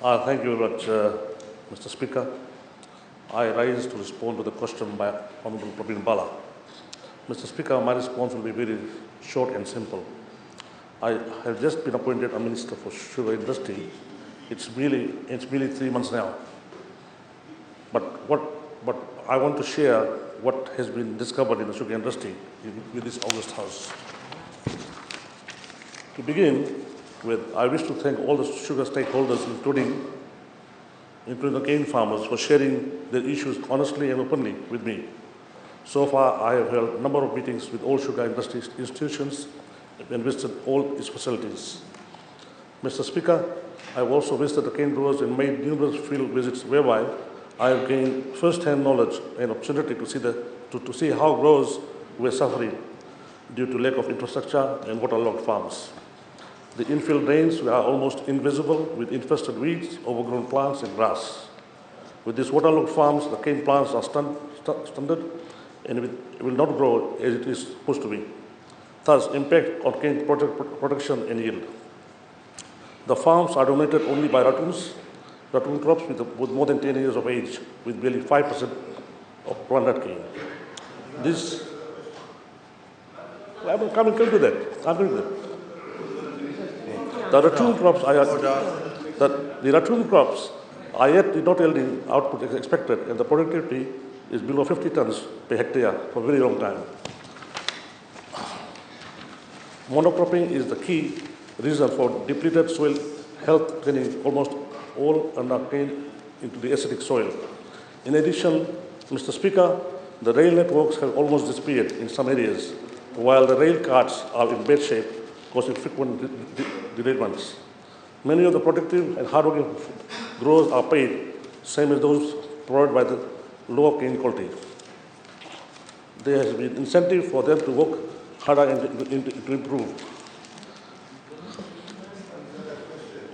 Thank you very much, Mr. Speaker. I rise to respond to the question by Honorable Praveen Bala. Mr. Speaker, my response will be very short and simple. I have just been appointed a Minister for Sugar Industry. It's really 3 months now. But I want to share what has been discovered in the sugar industry with this August House. To begin with, I wish to thank all the sugar stakeholders, including the cane farmers, for sharing their issues honestly and openly with me. So far, I have held a number of meetings with all sugar industry institutions and visited all its facilities. Mr. Speaker, I have also visited the cane growers and made numerous field visits whereby I have gained first-hand knowledge and opportunity to see how growers were suffering due to lack of infrastructure and waterlogged farms. The infill drains are almost invisible with infested weeds, overgrown plants and grass. With these waterlogged farms, the cane plants are stunted and will not grow as it is supposed to be. Thus, impact on cane production and yield. The farms are dominated only by ratoon crops with more than 10 years of age, with barely 5% of planted cane. I'm coming to that. The ratoon crops are yet not yielding output as expected, and the productivity is below 50 tons per hectare for a very long time. Monocropping is the key reason for depleted soil health, turning almost all under cane into the acidic soil. In addition, Mr. Speaker, the rail networks have almost disappeared in some areas, while the rail carts are in bad shape, causing frequent derailments. Many of the productive and hardworking growers are paid, same as those provided by the lower cane quality. There has been incentive for them to work harder and to improve.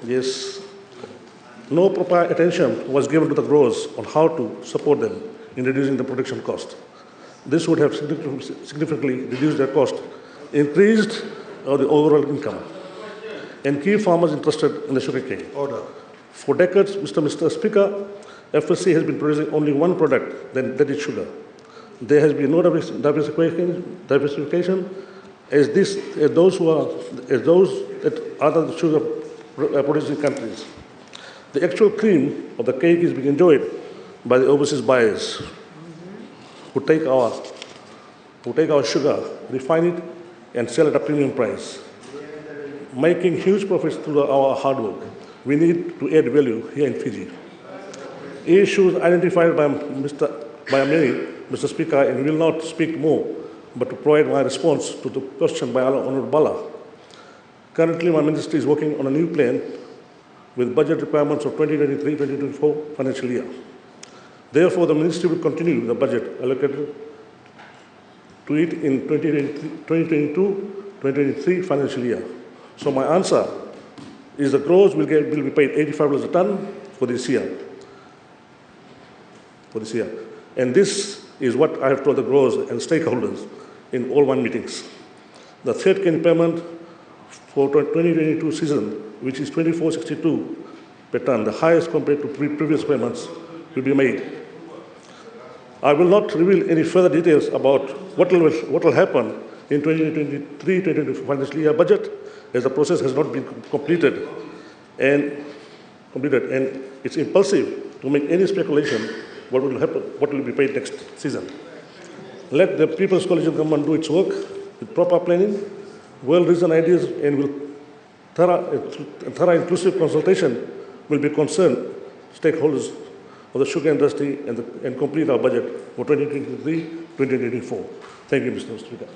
Yes, no proper attention was given to the growers on how to support them in reducing the production cost. This would have significantly reduced their cost, increased the overall income, and keep farmers interested in the sugarcane. Order. For decades, Mr. Speaker, FSC has been producing only one product, that is sugar. There has been no diversification as those at other sugar producing countries. The actual cream of the cake is being enjoyed by the overseas buyers who take our sugar, refine it, and sell at a premium price, making huge profits through our hard work. We need to add value here in Fiji. Issues identified by many, Mr. Speaker, and will not speak more, but to provide my response to the question by Honorable Bala. Currently, my ministry is working on a new plan with budget requirements of 2023-2024 financial year. Therefore, the ministry will continue the budget allocated to it in 2022-2023 financial year. So my answer is the growers will be paid $85 a ton for this year. And this is what I have told the growers and stakeholders in all my meetings. The third cane payment for 2022 season, which is $24.62 per ton, the highest compared to previous payments, will be made. I will not reveal any further details about what will happen in 2023-2024 financial year budget, as the process has not been completed, and it's impulsive to make any speculation what will happen, what will be paid next season. Let the People's Coalition Government do its work with proper planning, well-reasoned ideas, and thorough inclusive consultation will be concerned stakeholders of the sugar industry and complete our budget for 2023-2024. Thank you, Mr. Speaker.